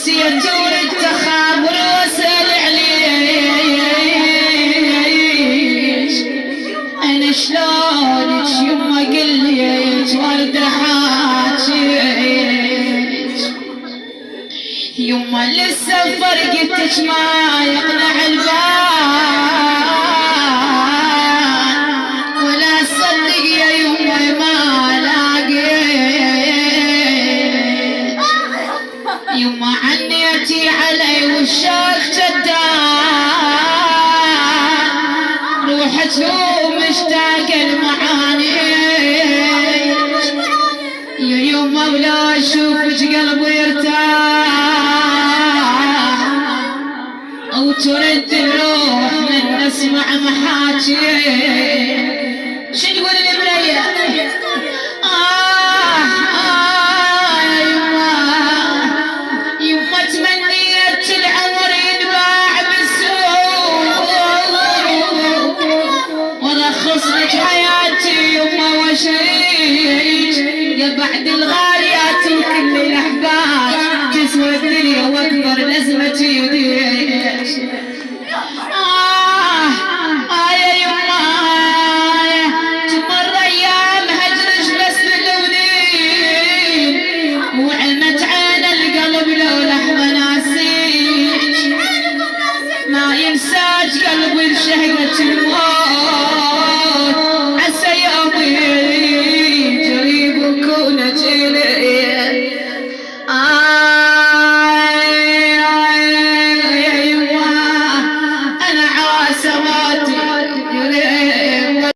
نسيت ولد تخابر واسأل عليك أنا شلونك يما قليت وردة حاجيك يما لسه فرقتك ما يقنع البال ولا صدق يا يما ما لاقيت يما عنيتي علي وشاك جدان روحت ومشتاق المعاني يا يما ولا اشوفك قلبي يرتاح او ترد الروح من نسمع محاكي شو تقول لي بليا يما تمنيت العمر ينباع بالسوق ورخص لك حياتي يما وشريك يا بعد الغاليات وكل الاحباب تسوى الدنيا واكبر نزمتي وديك يا يما تمر ايام هجرش بس بالونين وعلمت عين القلب لو لحظه ناسيك ما ينساج قلبي لشهقه الموت عسى يومي قريب وكون اجيلي يا يما انا عواسواتي